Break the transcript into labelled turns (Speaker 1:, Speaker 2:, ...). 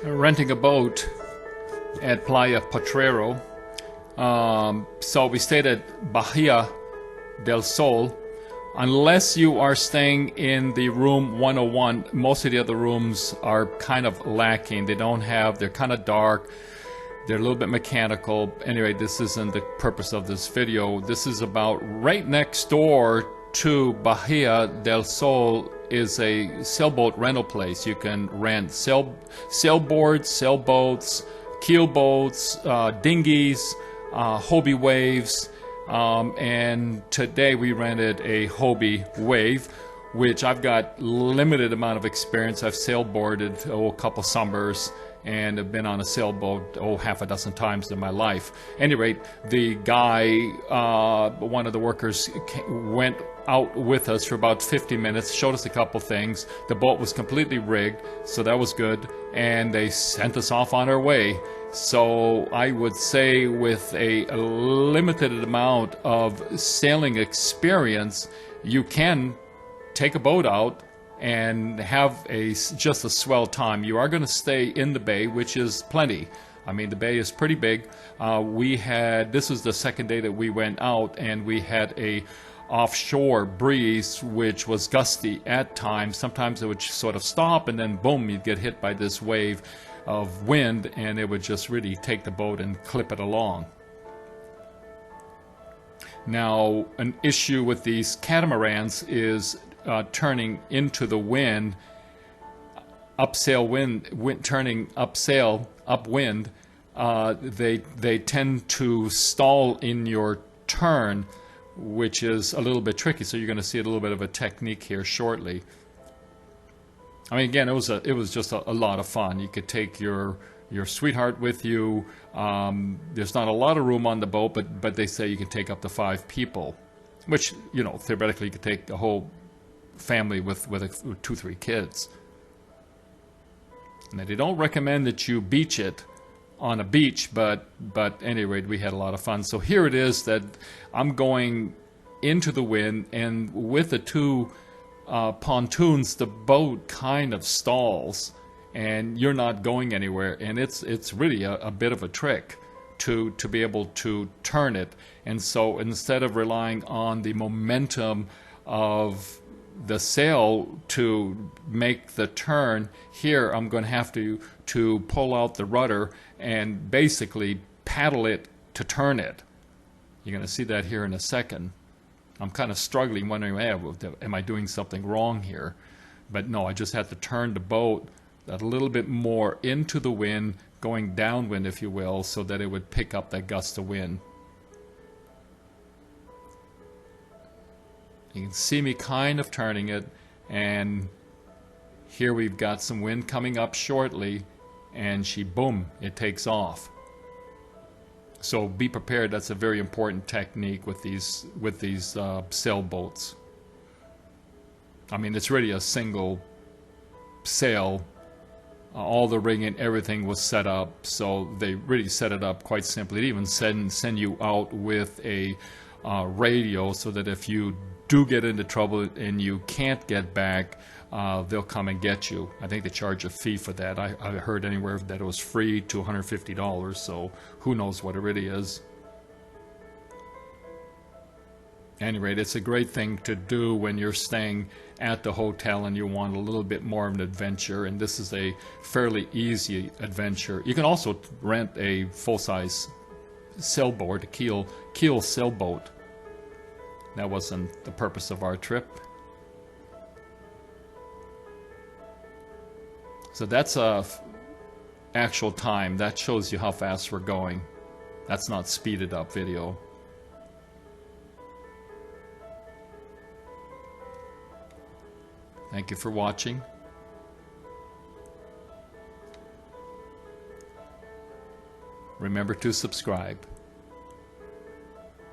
Speaker 1: renting a boat at Playa Potrero. So we stayed at Bahia del Sol. Unless you are staying in the room 101, most of the other rooms are kind of lacking. They're kind of dark. They're a little bit mechanical. Anyway, this isn't the purpose of this video. This is about right next door to Bahia del Sol is a sailboat rental place. You can rent sailboards, sailboats, keelboats, dinghies, Hobie waves, and today we rented a Hobie wave, which I've got limited amount of experience. I've sailboarded a couple summers and have been on a sailboat half a dozen times in my life. At any rate, the guy, one of the workers, went out with us for about 50 minutes, showed us a couple things. The boat was completely rigged, so that was good, and they sent us off on our way. So I would say with a limited amount of sailing experience, you can take a boat out and have just a swell time. You are going to stay in the bay, which is plenty. I mean, the bay is pretty big. This was the second day that we went out, and we had a offshore breeze, which was gusty at times. Sometimes it would sort of stop, and then boom, you'd get hit by this wave of wind, and it would just really take the boat and clip it along. Now, an issue with these catamarans is turning into the wind, turning upwind. They tend to stall in your turn, which is a little bit tricky. So you're going to see a little bit of a technique here shortly. I mean, again, it was just a lot of fun. You could take your sweetheart with you. There's not a lot of room on the boat, but they say you can take up to 5 people, which, you know, theoretically you could take the whole family with 2-3 kids. Now, they don't recommend that you beach it on a beach, but anyway, we had a lot of fun. So here it is that I'm going into the wind, and with the 2 pontoons, the boat kind of stalls, and you're not going anywhere. And it's really a bit of a trick to be able to turn it. And so instead of relying on the momentum of the sail to make the turn, here I'm going to have to pull out the rudder and basically paddle it to turn it. You're going to see that here in a second. I'm kind of struggling, wondering, hey, am I doing something wrong here? But no, I just had to turn the boat a little bit more into the wind, going downwind, if you will, so that it would pick up that gust of wind. You can see me kind of turning it, and here we've got some wind coming up shortly, and boom, it takes off. So be prepared. That's a very important technique with these sailboats. I mean, it's really a single sail. All the rigging, everything was set up, so they really set it up quite simply. They even send you out with a radio, so that if you do get into trouble and you can't get back, they'll come and get you. I think they charge a fee for that. I heard anywhere that it was free to $150, so who knows what it really is. At any rate, it's a great thing to do when you're staying at the hotel and you want a little bit more of an adventure, and this is a fairly easy adventure. You can also rent a full-size sailboat, a keel sailboat. That wasn't the purpose of our trip. So that's actual time. That shows you how fast we're going. That's not speeded up video. Thank you for watching. Remember to subscribe.